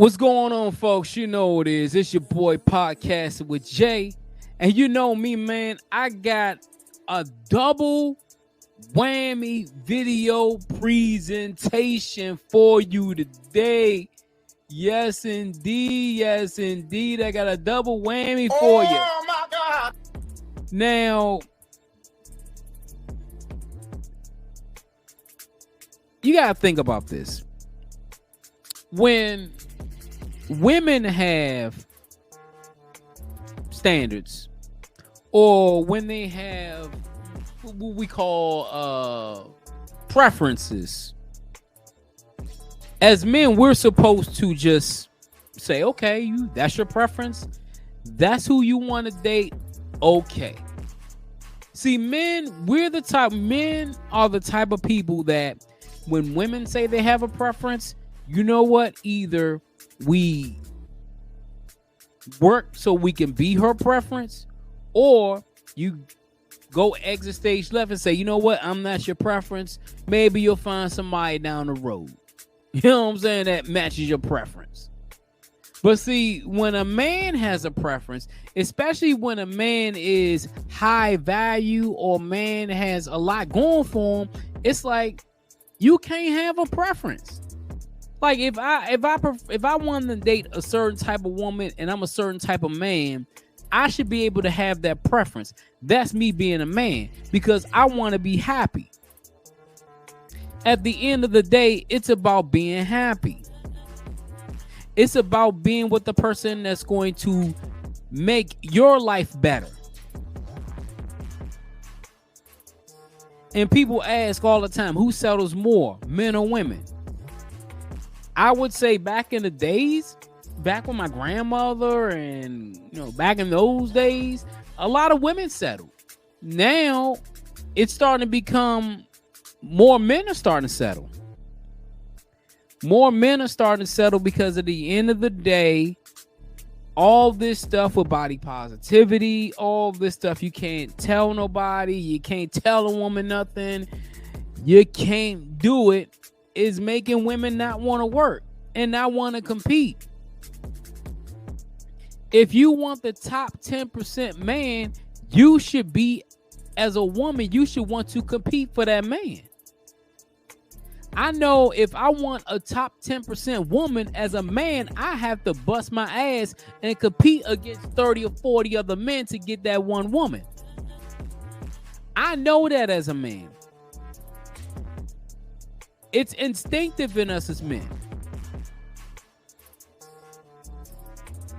What's going on, folks? You know what it is. It's your boy Podcasting with Jay. And you know me, man. I got a double whammy video presentation for you today. Yes, indeed. Yes, indeed. I got a double whammy for you. Oh, my God. Now, you got to think about this. When women have standards, or when they have what we call preferences, as men, we're supposed to just say, okay, that's your preference, that's who you want to date, okay. See, men are the type of people that when women say they have a preference, you know what? Either we work so we can be her preference, or you go exit stage left and say, you know what? I'm not your preference. Maybe you'll find somebody down the road. You know what I'm saying? That matches your preference. But see, when a man has a preference, especially when a man is high value or man has a lot going for him, it's like you can't have a preference. Like if I want to date a certain type of woman and I'm a certain type of man, I should be able to have that preference. That's me being a man, because I want to be happy. At the end of the day, it's about being happy. It's about being with the person that's going to make your life better. And people ask all the time, who settles more, men or women? I would say back in the days, back with my grandmother and, back in those days, a lot of women settled. Now it's starting to become more men are starting to settle. More men are starting to settle because at the end of the day, all this stuff with body positivity, all this stuff you can't tell nobody, you can't tell a woman nothing, you can't do it, is making women not want to work and not want to compete. If you want the top 10% man, you should be, as a woman, you should want to compete for that man. I know if I want a top 10% woman as a man, I have to bust my ass and compete against 30 or 40 other men to get that one woman. I know that as a man. It's instinctive in us as men.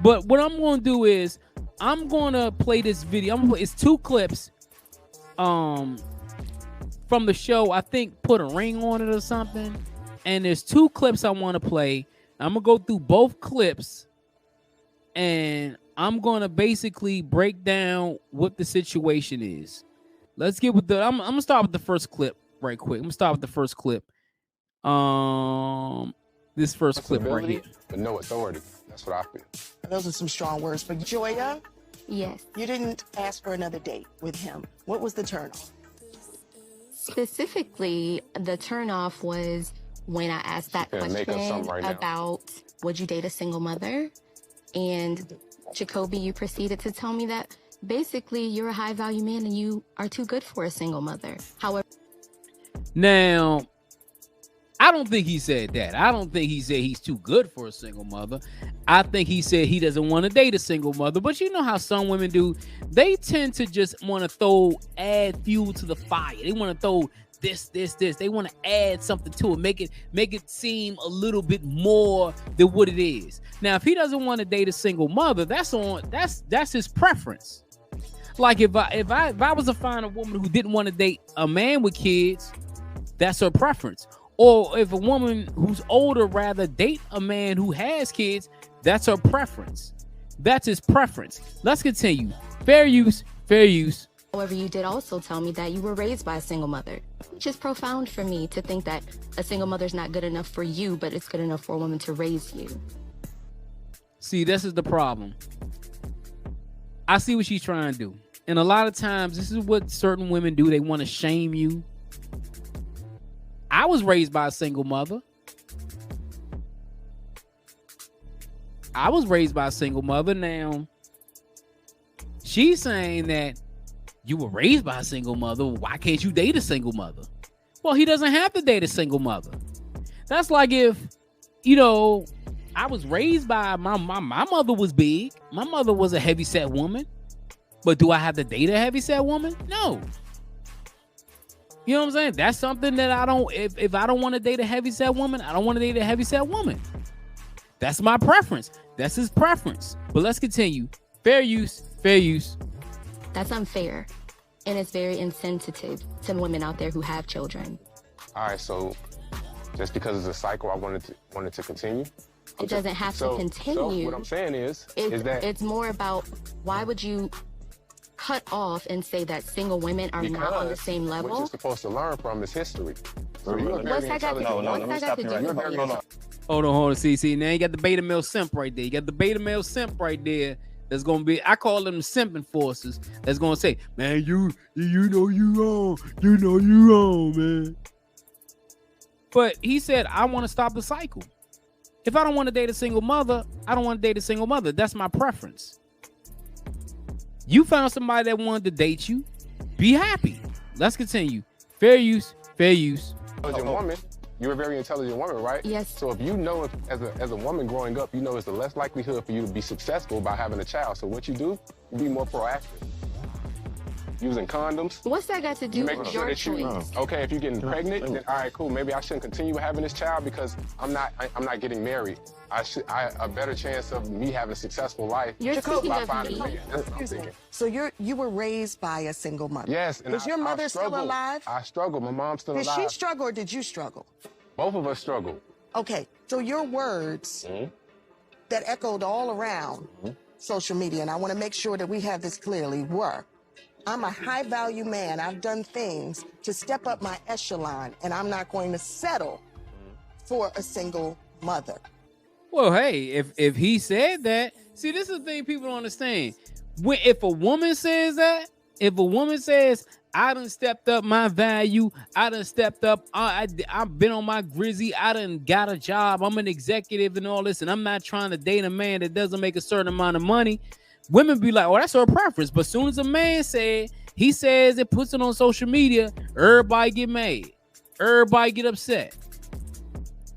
But what I'm going to do is I'm going to play this video. It's 2 clips from the show. I think Put a Ring on It or something. And there's 2 clips I want to play. I'm going to go through both clips and I'm going to basically break down what the situation is. Let's get with I'm going to start with the first clip right quick. I'm going to start with the first clip. This first clip right here. But no authority. That's what I feel. Those are some strong words. But Joya, Yes. you didn't ask for another date with him. What was the turnoff? Specifically, the turnoff was when I asked that She finna make up question something right now. about would you date a single mother? And Jacoby, you proceeded to tell me that basically you're a high value man and you are too good for a single mother. However, Now, I don't think he said that. I don't think he said he's too good for a single mother. I think he said he doesn't want to date a single mother. But you know how some women do. They tend to just want to add fuel to the fire. They want to throw this. They want to add something to it. Make it seem a little bit more than what it is. Now, if he doesn't want to date a single mother, that's his preference. Like if I was to find a woman who didn't want to date a man with kids, that's her preference. Or if a woman who's older rather date a man who has kids, that's her preference. That's his preference. Let's continue. Fair use. you did also tell me that you were raised by a single mother, which is profound for me to think that a single mother is not good enough for you, but it's good enough for a woman to raise you. See, this is the problem. I see what she's trying to do. And a lot of times, this is what certain women do. They want to shame you. I was raised by a single mother. I was raised by a single mother. Now, she's saying that you were raised by a single mother. Why can't you date a single mother? Well, he doesn't have to date a single mother. That's like if, I was raised by my mother was big. My mother was a heavyset woman. But do I have to date a heavyset woman? No. You know what I'm saying? That's something that I don't, if I don't want to date a heavyset woman, I don't want to date a heavyset woman. That's my preference. That's his preference. But let's continue. Fair use, fair use. That's unfair. And it's very insensitive to women out there who have children. All right, so just because it's a cycle, I wanted to continue. It doesn't have to continue. So what I'm saying is that it's more about why would you cut off and say that single women are not on the same level? What you're supposed to learn from is history. So what's that got to do with it? Hold on. See, now you got the beta male simp right there. You got the beta male simp right there. That's gonna be, I call them simping forces. That's gonna say, man, you know you wrong, man. But he said, I want to stop the cycle. If I don't want to date a single mother, I don't want to date a single mother. That's my preference. You found somebody that wanted to date you. Be happy. Let's continue. Fair use, fair use. Intelligent woman. You're a very intelligent woman, right? Yes. So if you know, as a woman growing up, you know it's the less likelihood for you to be successful by having a child. So what you do, you be more proactive. Using condoms. What's that got to do with your choice? Okay, if you're getting pregnant, then all right, cool. Maybe I shouldn't continue having this child because I'm not getting married. I a better chance of me having a successful life. You're speaking by of finding me. That's what I'm thinking. So you were raised by a single mother. Yes. And Was your mother still alive? I struggled. My mom's still alive. Did she struggle or did you struggle? Both of us struggled. Okay, so your words that echoed all around social media, and I want to make sure that we have this clearly, were, I'm a high-value man. I've done things to step up my echelon, and I'm not going to settle for a single mother. Well, hey, if he said that, see, this is the thing people don't understand. If a woman says that, if a woman says, I done stepped up my value, I done stepped up, I've been on my grizzy, I done got a job, I'm an executive and all this, and I'm not trying to date a man that doesn't make a certain amount of money, women be like, oh, that's her preference. But as soon as a man says it, puts it on social media, everybody get mad. Everybody get upset.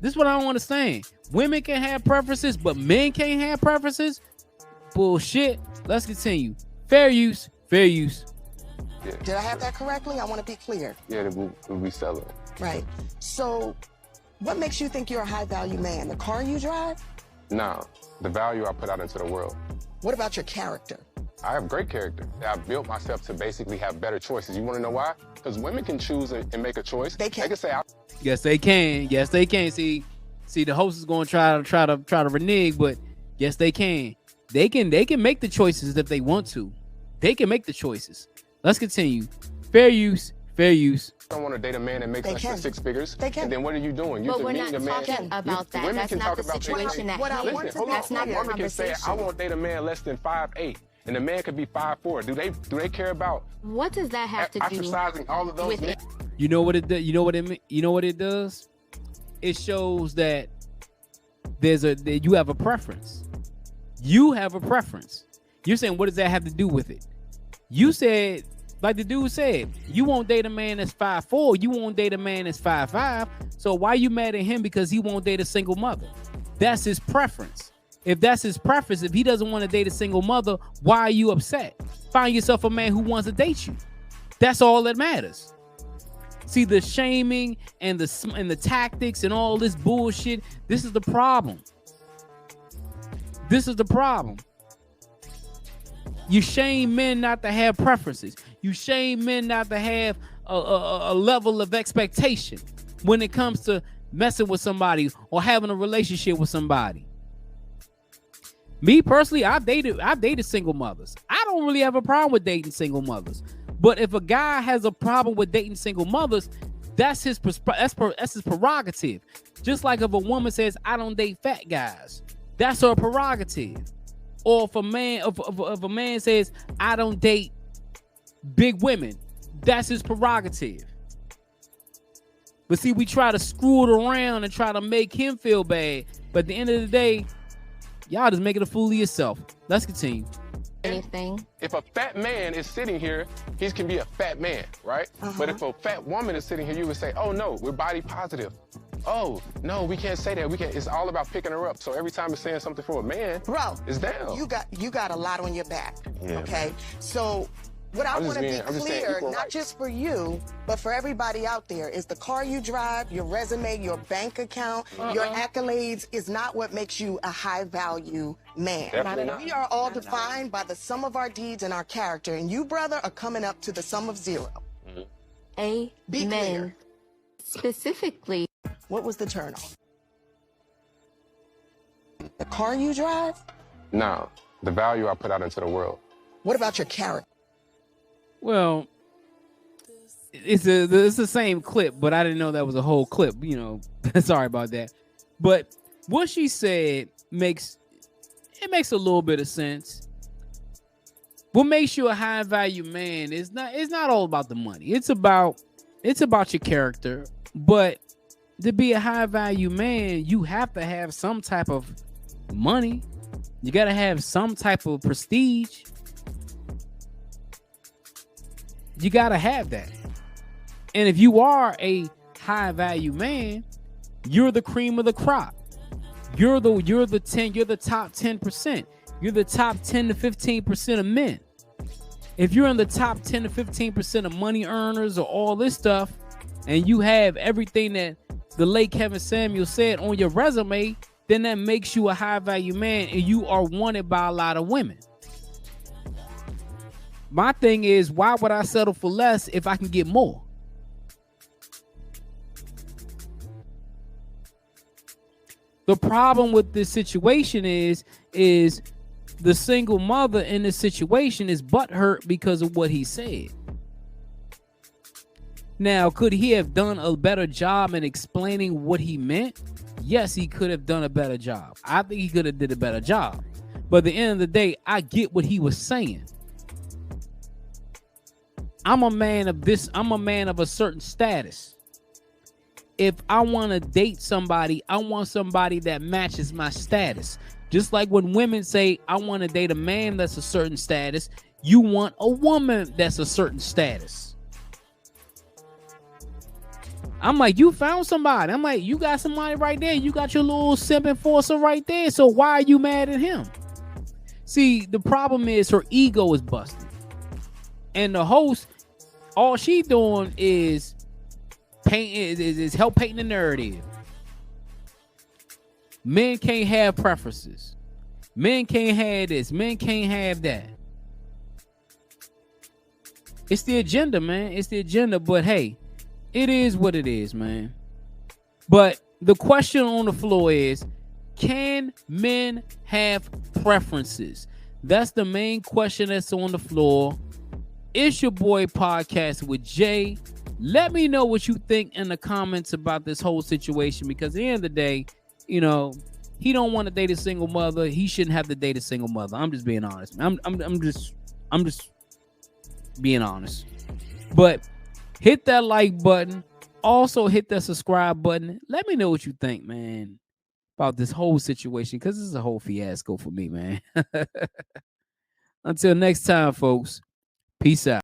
This is what I don't understand. Women can have preferences, but men can't have preferences? Bullshit. Let's continue. Fair use, fair use. Yeah. Did I have that correctly? I want to be clear. Yeah, we sell it. Right. So what makes you think you're a high-value man? The car you drive? No, the value I put out into the world. What about your character? I have great character. I've built myself to basically have better choices. You want to know why? Because women can choose and make a choice. They can. They can say, Yes, they can. Yes, they can. See, the host is going to try to renege, but yes, they can. They can make the choices if they want to. They can make the choices. Let's continue. Fair use, fair use. I don't want to date a man that makes less than 6 figures. They can. And then what are you doing? You're But we're not demeaning the man. talking about that. Women That's can not talk the about situation things. at hand. Listen, That's not the woman can say, conversation. I won't date a man less than 5'8", and the man could be 5'4". Do they care about What does that have to do exercising all of those with men? it? You know what it does? You know what it does? It shows that that you have a preference. You have a preference. You're saying, what does that have to do with it? You said, like the dude said, you won't date a man that's 5'4", you won't date a man that's 5'5". So why you mad at him because he won't date a single mother? That's his preference. If that's his preference, if he doesn't want to date a single mother, why are you upset? Find yourself a man who wants to date you. That's all that matters. See, the shaming and the tactics and all this bullshit, this is the problem. This is the problem. You shame men not to have preferences. You shame men not to have a level of expectation when it comes to messing with somebody or having a relationship with somebody. Me personally, I've dated single mothers. I don't really have a problem with dating single mothers. But if a guy has a problem with dating single mothers, that's his prerogative. Just like if a woman says, I don't date fat guys, that's her prerogative. Or if a man says, I don't date big women, that's his prerogative. But see, we try to screw it around and try to make him feel bad. But at the end of the day, Y'all just making a fool of yourself. Let's continue. Anything. If a fat man is sitting here, he can be a fat man, right? But if a fat woman is sitting here, you would say, oh no, we're body positive. Oh, no, we can't say that. We can't. It's all about picking her up. So every time it's saying something for a man, Bro, it's down. You got a lot on your back. Yeah, okay? Man. So what I want to be clear, not rights. just for you, but for everybody out there, is the car you drive, your resume, your bank account, your accolades is not what makes you a high-value man. We are all defined by the sum of our deeds and our character, and you, brother, are coming up to the sum of zero. Amen. Be clear. Specifically. What was the turnoff? The car you drive? No, the value I put out into the world. What about your character? Well, it's the same clip, but I didn't know that was a whole clip. You know, sorry about that. But what she said makes a little bit of sense. What makes you a high value man is not all about the money. It's about your character. But to be a high value man, you have to have some type of money. You got to have some type of prestige. You got to have that. And if you are a high value man, you're the cream of the crop. You're the top 10%. You're the top 10 to 15% of men. If you're in the top 10 to 15% of money earners or all this stuff, and you have everything that the late Kevin Samuel said on your resume, then that makes you a high value man and you are wanted by a lot of women. My thing is, why would I settle for less if I can get more? The problem with this situation is the single mother in this situation is butthurt because of what he said. Now, could he have done a better job in explaining what he meant? Yes, he could have done a better job. I think he could have did a better job. But at the end of the day, I get what he was saying. I'm a man of this. I'm a man of a certain status. If I want to date somebody, I want somebody that matches my status. Just like when women say, I want to date a man that's a certain status, you want a woman that's a certain status. I'm like, you found somebody. I'm like, you got somebody right there. You got your little simp enforcer right there. So why are you mad at him? See, the problem is her ego is busted. And the host, all she doing is help painting the narrative. Men can't have preferences. Men can't have this. Men can't have that. It's the agenda, man. It's the agenda. But hey, it is what it is, man. But the question on the floor is, can men have preferences? That's the main question that's on the floor. It's your boy Podcast with Jay. Let me know what you think in the comments about this whole situation, because at the end of the day, you know, he don't want to date a single mother. He shouldn't have to date a single mother. I'm just being honest. I'm just being honest. But hit that like button. Also hit that subscribe button. Let me know what you think, man, about this whole situation, because this is a whole fiasco for me, man. Until next time, folks. Peace out.